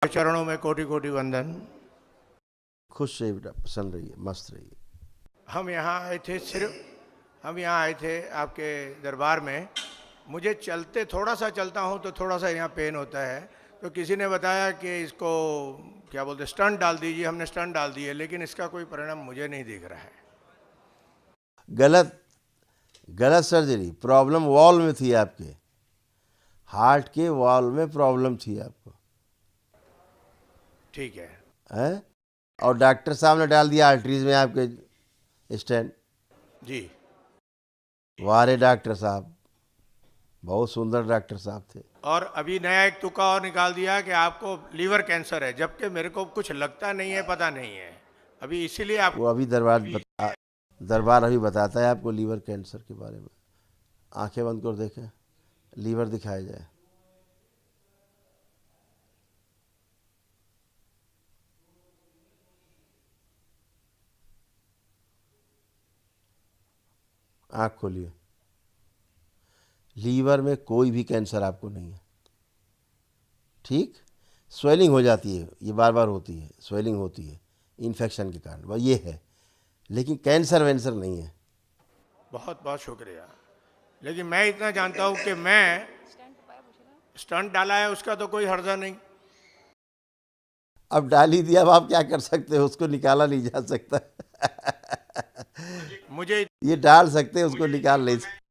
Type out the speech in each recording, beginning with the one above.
चरणों में कोटि कोटि वंदन। खुश रहिए बेटा, प्रसन्न रहिए, मस्त रहिए। हम यहाँ आए थे हम यहाँ आए थे आपके दरबार में। मुझे चलते थोड़ा सा चलता हूँ तो थोड़ा सा यहाँ पेन होता है, तो किसी ने बताया कि इसको क्या बोलते स्टंट डाल दीजिए। हमने स्टंट डाल दिए, लेकिन इसका कोई परिणाम मुझे नहीं दिख रहा है। गलत गलत सर्जरी, प्रॉब्लम वॉल में थी आपके, हार्ट के वॉल में प्रॉब्लम थी आपको, ठीक है। हैं? और डॉक्टर साहब ने डाल दिया आर्टरीज में आपके स्टेंट। जी। वाह रे डॉक्टर साहब, बहुत सुंदर डॉक्टर साहब थे। और अभी नया एक तुक्का और निकाल दिया कि आपको लीवर कैंसर है, जबकि मेरे को कुछ लगता नहीं है, पता नहीं है अभी, इसीलिए आप वो अभी दरबार अभी बताता है आपको लीवर कैंसर के बारे में। आंखें बंद कर देखें, लीवर दिखाया जाए। आंख खोलिए। लीवर में कोई भी कैंसर आपको नहीं है, ठीक। स्वेलिंग हो जाती है, ये बार बार होती है, स्वेलिंग होती है इन्फेक्शन के कारण, वह ये है, लेकिन कैंसर वैंसर नहीं है। बहुत बहुत शुक्रिया। लेकिन मैं इतना जानता हूँ कि मैं स्टंट डाला है, उसका तो कोई हर्जा नहीं। अब डाल ही दिया, अब आप क्या कर सकते हो, उसको निकाला नहीं जा सकता। मुझे ये डाल सकते हैं, उसको निकाल नहीं सकते।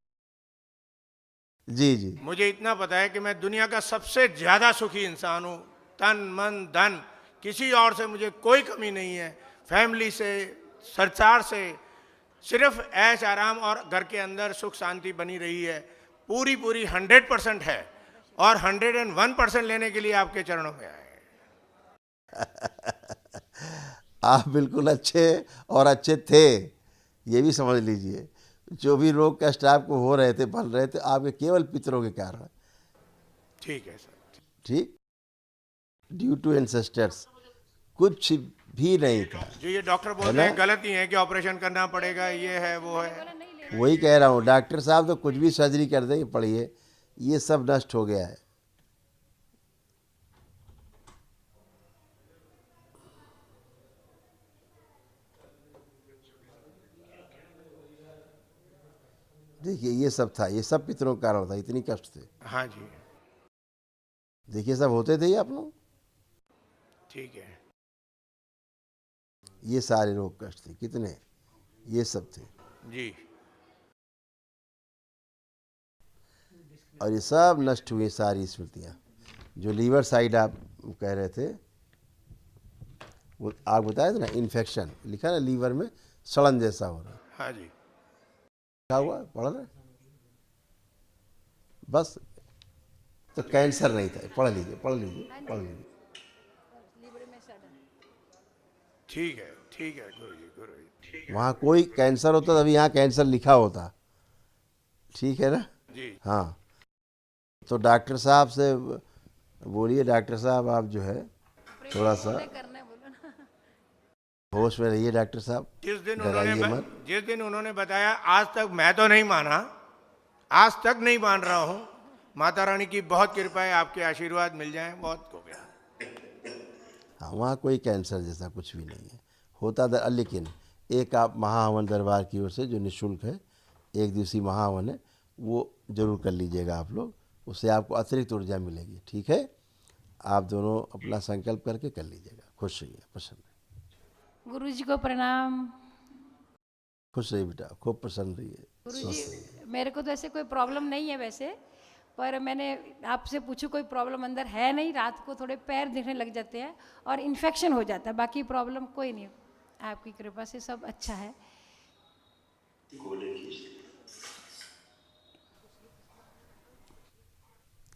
जी जी। मुझे इतना पता है कि मैं दुनिया का सबसे ज्यादा सुखी इंसान हूँ। तन मन धन किसी और से मुझे कोई कमी नहीं है, फैमिली से, सरकार से। सिर्फ ऐश आराम और घर के अंदर सुख शांति बनी रही है। पूरी पूरी 100% है, और 101% लेने के लिए आपके चरणों में आए। आप बिल्कुल अच्छे और अच्छे थे, ये भी समझ लीजिए। जो भी रोग कष्ट आपको हो रहे थे, बन रहे थे, आपके केवल पितरों के कारण। ठीक है सर। ठीक, ड्यू टू एंसेस्टर्स, कुछ भी नहीं था, जो ये डॉक्टर है बोलते ना। हैं गलत ही है कि ऑपरेशन करना पड़ेगा, ये है वो है। वही कह रहा हूँ, डॉक्टर साहब तो कुछ भी सर्जरी कर देंगे, पढ़िए ये सब नष्ट हो गया है। देखिए ये सब था, ये सब पितरों का कारण था, इतनी कष्ट थे। हाँ जी। देखिए सब होते थे ये आप लोग, ठीक है। ये सारे रोग कष्ट थे कितने, ये सब थे। जी। और ये सब नष्ट हुई सारी स्मृतियाँ। जो लीवर साइड आप कह रहे थे, वो आप बताए थे ना, इन्फेक्शन लिखा ना, लीवर में सड़न जैसा हो रहा है। हाँ जी। क्या हुआ, पढ़ रहे? बस, तो कैंसर नहीं था। पढ़ लीजिए, पढ़ लीजिए, पढ़ लीजिए। ठीक है, ठीक है गुरु जी, गुरु जी। वहाँ कोई कैंसर होता तभी यहाँ कैंसर लिखा होता, ठीक है ना। जी। हाँ, तो डॉक्टर साहब से बोलिए, डॉक्टर साहब आप जो है थोड़ा सा होश में रहिए। डॉक्टर साहब डराइए मत। जिस दिन उन्होंने बताया, आज तक मैं तो नहीं माना, आज तक नहीं मान रहा हूँ। माता रानी की बहुत कृपा है, आपके आशीर्वाद मिल जाए बहुत हो गया। हाँ, वहाँ कोई कैंसर जैसा कुछ भी नहीं है, होता लेकिन एक आप महाहवन दरबार की ओर से जो निःशुल्क है, एक दिवसीय महाहवन है, वो जरूर कर लीजिएगा आप लोग, उससे आपको अतिरिक्त ऊर्जा मिलेगी। ठीक है, आप दोनों अपना संकल्प करके कर लीजिएगा। खुश रहिए, प्रसन्न रहिए। गुरु जी को प्रणाम। खुश रहिए बेटा, खूब प्रसन्न रहिए, गुरु जी, स्वस्थ रहिए। मेरे को तो ऐसे कोई प्रॉब्लम नहीं है वैसे, पर मैंने आपसे पूछू कोई प्रॉब्लम अंदर है नहीं। रात को थोड़े पैर दिखने लग जाते हैं और इन्फेक्शन हो जाता है, बाकी प्रॉब्लम कोई नहीं। आपकी कृपा से सब अच्छा है।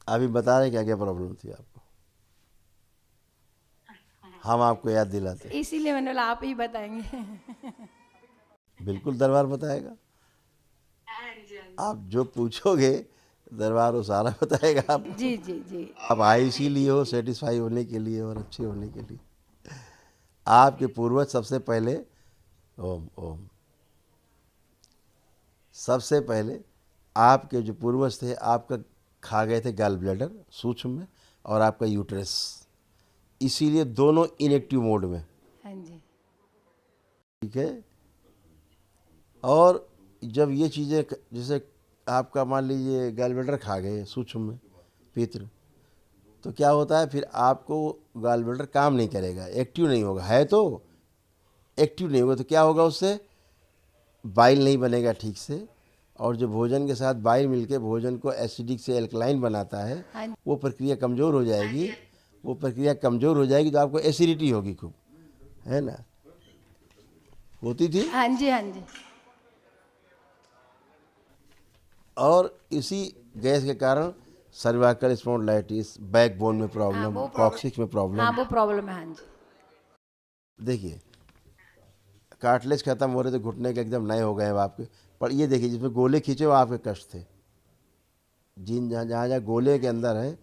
अभी बता रहे क्या क्या प्रॉब्लम थी आपको, हम आपको याद दिलाते। इसीलिए मैंने बोला आप ही बताएंगे। बिल्कुल दरबार बताएगा, आप जो पूछोगे दरबार वो सारा बताएगा आपको। जी जी जी। आप आए इसीलिए हो, सेटिस्फाई होने के लिए और अच्छे होने के लिए। आपके पूर्वज सबसे पहले, ओम ओम, सबसे पहले आपके जो पूर्वज थे, आपका खा गए थे गॉल ब्लैडर सूक्ष्म में, और आपका यूट्रस, इसीलिए दोनों इनएक्टिव मोड में, हाँ जी। ठीक है। और जब ये चीज़ें जैसे आपका मान लीजिए गॉलब्लैडर खा गए सूक्ष्म में पित्र, तो क्या होता है फिर आपको गॉलब्लैडर काम नहीं करेगा, एक्टिव नहीं होगा, है तो एक्टिव नहीं होगा, तो क्या होगा उससे बाइल नहीं बनेगा ठीक से, और जो भोजन के साथ बाइल मिलके भोजन को एसिडिक से एल्कलाइन बनाता है, हाँ जी। वो प्रक्रिया कमज़ोर हो जाएगी। वो प्रक्रिया कमज़ोर हो जाएगी तो आपको एसिडिटी होगी खूब, है ना, होती थी। हाँ जी, हाँ जी। और इसी गैस के कारण सर्वाइकल स्पॉन्डिलाइटिस, बैकबोन में प्रॉब्लम, वो कॉक्सिक्स में हाँ, प्रॉब्लम। वो प्रॉब्लम है, हाँ जी। देखिए कार्टिलेज खत्म हो रहे थे, घुटने के एकदम नए हो गए हैं आपके, पर ये देखिए जिसमें गोले खींचे वो आपके कष्ट थे, जिन जहाँ जहाँ गोले के अंदर है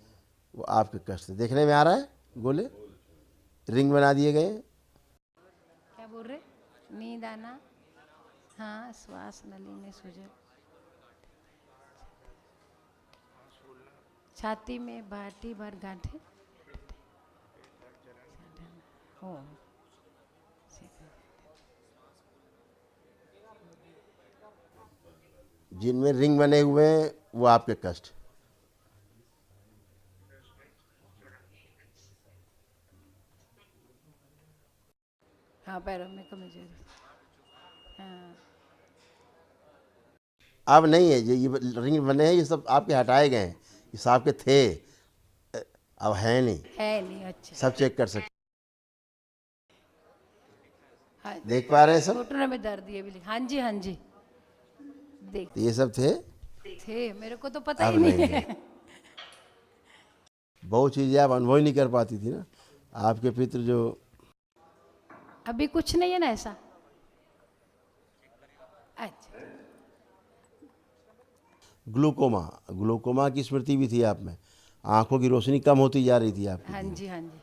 वो आपके कष्ट थे। देखने में आ रहा है गोले रिंग बना दिए गए हैं। क्या बोल रहे? नींद आना, हाँ, श्वास नली में सूजन, छाती में भाटी भर गांठे हो, जिनमें रिंग बने हुए हैं वो आपके कष्ट। हाँ, पैरों में कमजोरी, हाँ। अब नहीं है ये रिंग बने हैं, ये सब आपके हटाए गए हैं, ये सब आपके थे, अब है नहीं, है नहीं, अच्छा। सब चेक कर सकते, हाँ, देख पा रहे हैं सब। घुटनों में दर्द ये भी, हाँ जी, हाँ जी, देख तो ये सब थे, मेरे को तो पता अब ही नहीं नहीं है। है। बहुत चीज़ें आप अनुभव ही नहीं कर पाती थी ना, आपके पितृ जो। अभी कुछ नहीं है ना ऐसा, अच्छा। ग्लूकोमा, ग्लूकोमा की स्मृति भी थी आप में, आंखों की रोशनी कम होती जा रही थी आपकी, हाँ जी, हाँ जी,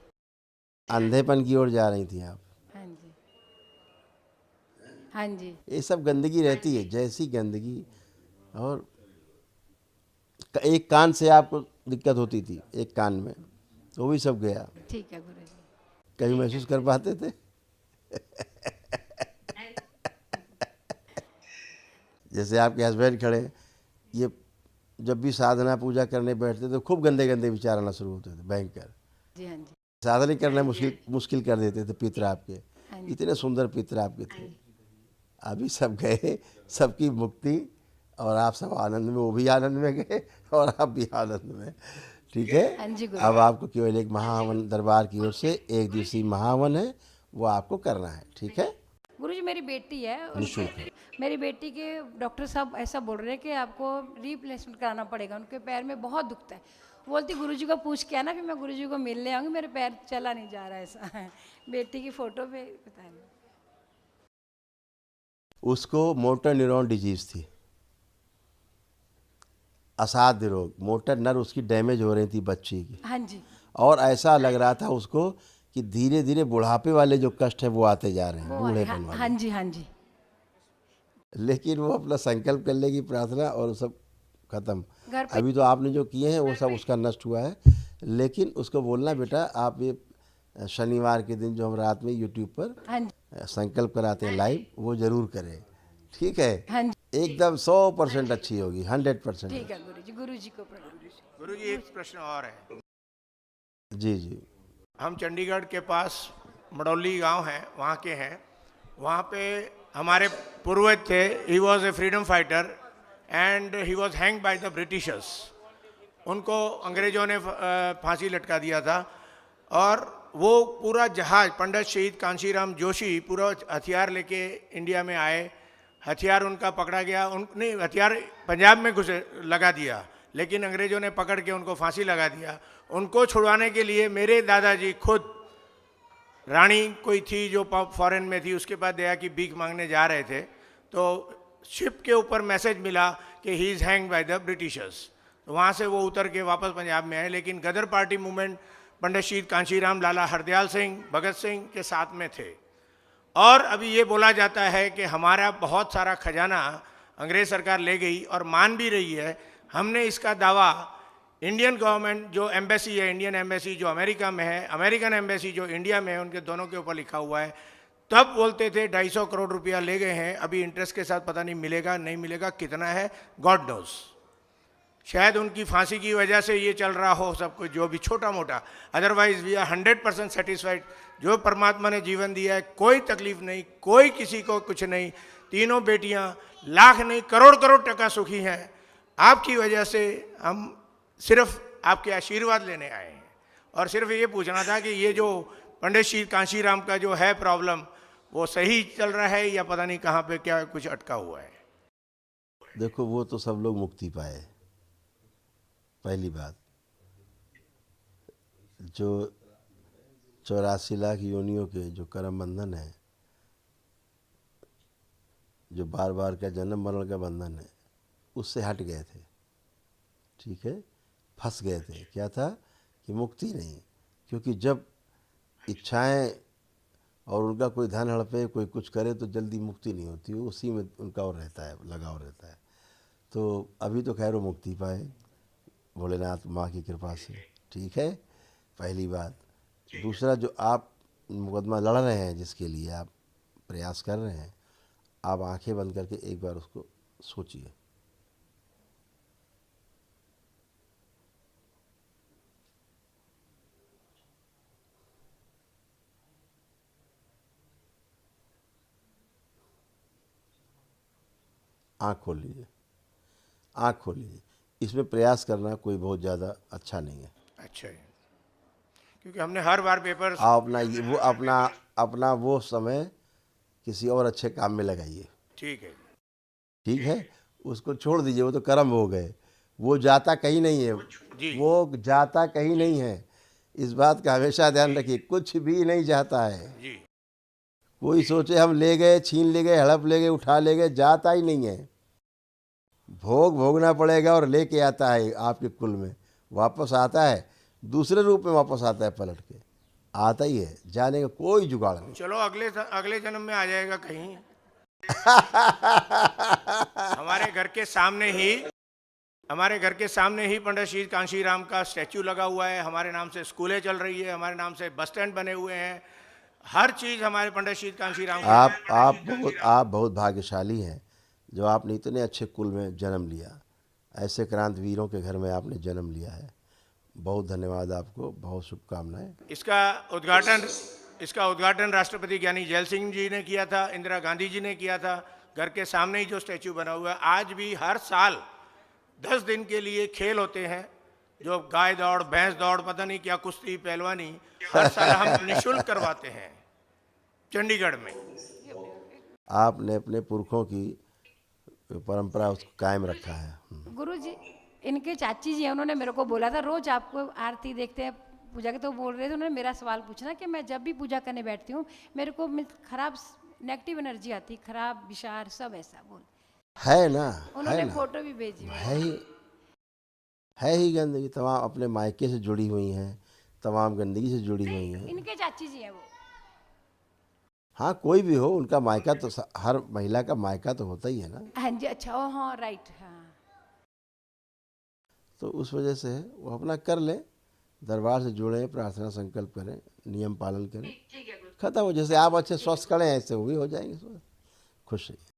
अंधेपन की ओर जा रही थी आप। हाँ जी, हाँ जी। ये सब गंदगी रहती है, जैसी गंदगी। और एक कान से आपको दिक्कत होती थी, एक कान में, वो भी सब गया। ठीक है गुरु जी। कभी महसूस कर पाते थे? जैसे आपके हस्बैंड खड़े, ये जब भी साधना पूजा करने बैठते तो खूब गंदे गंदे विचार आना शुरू होते थे, भयंकर। जी, हाँ जी, साधना करना मुश्किल कर देते थे पितर आपके, हाँ जी। इतने सुंदर पितर आपके थे। अभी सब गए, सबकी मुक्ति, और आप सब आनंद में, वो भी आनंद में गए और आप भी आनंद में, ठीक है। हाँ जी गुरु। अब आपको केवल एक महाहवन दरबार की ओर से एक दिवसीय महाहवन है, वो आपको करना है, ठीक है। गुरु जी मेरी बेटी है, निःशुल्क है। मेरी बेटी के डॉक्टर साहब ऐसा बोल रहे हैं कि आपको रिप्लेसमेंट कराना पड़ेगा, उनके पैर में बहुत दुखता है। बोलती गुरु जी को पूछ के आना, फिर मैं गुरु जी को मिलने आऊँगी, मेरे पैर चला नहीं जा रहा है, ऐसा है। बेटी की फ़ोटो पे बताया। उसको मोटर न्यूरॉन डिजीज थी, असाध्य रोग, मोटर नर उसकी डैमेज हो रही थी बच्ची की, हाँ जी, और ऐसा लग रहा था उसको कि धीरे धीरे बुढ़ापे वाले जो कष्ट है वो आते जा रहे हैं, वो बूढ़ेपन हाँ वाले। जी, हाँ जी। लेकिन वो अपना संकल्प करने की प्रार्थना और सब खत्म। घर पे अभी तो आपने जो किए हैं वो सब उसका नष्ट हुआ है, लेकिन उसको बोलना बेटा आप ये शनिवार के दिन जो हम रात में यूट्यूब पर हाँ जी, संकल्प कराते हैं लाइव, वो जरूर करें, ठीक है। हाँ जी, एकदम 100% अच्छी होगी, 100%। ठीक है गुरु जी को प्रणाम। गुरु जी एक प्रश्न और है। जी जी। हम चंडीगढ़ के पास मडौली गांव है, वहाँ के हैं। वहाँ पे हमारे पूर्वज थे, he was a freedom fighter and he was hang by the Britishers. उनको अंग्रेज़ों ने फांसी लटका दिया था, और वो पूरा जहाज, पंडित शहीद कांशीराम जोशी पूरा हथियार लेके इंडिया में आए। हथियार उनका पकड़ा गया, उनने हथियार पंजाब में लगा दिया, लेकिन अंग्रेज़ों ने पकड़ के उनको फांसी लगा दिया। उनको छुड़वाने के लिए मेरे दादाजी खुद, रानी कोई थी जो फॉरेन में थी, उसके पास दया की भीख मांगने जा रहे थे, तो शिप के ऊपर मैसेज मिला कि he is hang by the Britishers. तो वहाँ से वो उतर के वापस पंजाब में आए। लेकिन गदर पार्टी मूवमेंट पंडित शहीद कांशीराम, लाला हरदयाल सिंह, भगत सिंह के साथ में थे। और अभी ये बोला जाता है कि हमारा बहुत सारा खजाना अंग्रेज सरकार ले गई, और मान भी रही है। हमने इसका दावा इंडियन गवर्नमेंट जो एम्बेसी है, इंडियन एम्बेसी जो अमेरिका में है, अमेरिकन एम्बेसी जो इंडिया में है, उनके दोनों के ऊपर लिखा हुआ है। तब बोलते थे 250 करोड़ रुपया ले गए हैं, अभी इंटरेस्ट के साथ पता नहीं मिलेगा नहीं मिलेगा, कितना है गॉड नोज। शायद उनकी फांसी की वजह से ये चल रहा हो सब कुछ, जो भी छोटा मोटा। Otherwise we are 100% satisfied. जो परमात्मा ने जीवन दिया है, कोई तकलीफ नहीं, कोई किसी को कुछ नहीं। तीनों बेटियां लाख नहीं करोड़ करोड़ टका सुखी हैं। आपकी वजह से हम सिर्फ आपके आशीर्वाद लेने आए हैं। और सिर्फ ये पूछना था कि ये जो पंडित श्री कांशीराम का जो है प्रॉब्लम, वो सही चल रहा है या पता नहीं कहाँ पे क्या कुछ अटका हुआ है। देखो, वो तो सब लोग मुक्ति पाए। पहली बात, जो 84 लाख योनियों के जो कर्म बंधन है, जो बार बार का जन्म मरण का बंधन है, उससे हट गए थे। ठीक है, फंस गए थे। क्या था कि मुक्ति नहीं, क्योंकि जब इच्छाएं और उनका कोई धन हड़पे, कोई कुछ करे तो जल्दी मुक्ति नहीं होती, वो उसी में उनका और रहता है, लगाव रहता है। तो अभी तो खैर वो मुक्ति पाए भोलेनाथ माँ की कृपा से। ठीक है, पहली बात। दूसरा, जो आप मुकदमा लड़ रहे हैं, जिसके लिए आप प्रयास कर रहे हैं, आप आंखें बंद करके एक बार उसको सोचिए। आँख खोल लीजिए, आँख खोल लीजिए। इसमें प्रयास करना कोई बहुत ज़्यादा अच्छा नहीं है। अच्छा है, क्योंकि हमने हर बार पेपर आप अपना वो समय किसी और अच्छे काम में लगाइए। ठीक है, ठीक है, उसको छोड़ दीजिए, वो तो कर्म हो गए, वो जाता कहीं नहीं है, जी। वो जाता कहीं नहीं है। इस बात का हमेशा ध्यान रखिए, कुछ भी नहीं जाता है। जी। कोई सोचे हम ले गए, छीन ले गए, हड़प ले गए, उठा ले गए, जाता ही नहीं है। भोग भोगना पड़ेगा और लेके आता है आपके कुल में, वापस आता है, दूसरे रूप में वापस आता है, पलट के आता ही है, जाने का कोई जुगाड़ नहीं। चलो अगले जन्म में आ जाएगा कहीं। हमारे घर के सामने ही पंडित श्री कांशीराम का स्टैचू लगा हुआ है। हमारे नाम से स्कूलें चल रही है, हमारे नाम से बस स्टैंड बने हुए हैं, हर चीज़ हमारे पंडित श्री कांशीराम आप बहुत भाग्यशाली हैं जो आपने इतने अच्छे कुल में जन्म लिया। ऐसे क्रांतिवीरों के घर में आपने जन्म लिया है। बहुत धन्यवाद आपको, बहुत शुभकामनाएं। इसका उद्घाटन राष्ट्रपति ज्ञानी जैल सिंह जी ने किया था, इंदिरा गांधी जी ने किया था। घर के सामने ही जो स्टैचू बना हुआ है, आज भी हर साल 10 दिन के लिए खेल होते हैं, जो गाय दौड़, भैंस दौड़, पता नहीं क्या, कुश्ती, पहलवानी, हर साल हम निःशुल्क करवाते हैं चंडीगढ़ में। आपने अपने पुरखों की परंपरा उसको कायम रखा है। गुरुजी, इनके चाची जी हैं, उन्होंने मेरे को बोला था, रोज आपको आरती देखते हैं पूजा के, तो बोल रहे थे, उन्होंने मेरा सवाल पूछना कि मैं जब भी पूजा करने बैठती हूँ मेरे को खराब नेगेटिव एनर्जी आती, खराब विचार, सब ऐसा बोल है ना। उन्होंने है ना, फोटो भी भेजी है ही गंदगी तमाम अपने मायके से जुड़ी हुई हैं, तमाम गंदगी से जुड़ी हुई हैं। इनके चाची जी हैं वो। हाँ, कोई भी हो, उनका मायका तो हर महिला का मायका तो होता ही है ना। हाँ जी, अच्छा, ओ हाँ, राइट, हाँ। तो उस वजह से वो अपना कर लें, दरबार से जुड़ें, प्रार्थना संकल्प करें, नियम पालन करें, खत्म हो। जैसे आप अच्छे स्वस्थ करें, ऐसे वो भी हो जाएंगे स्वस्थ। खुश रहिए।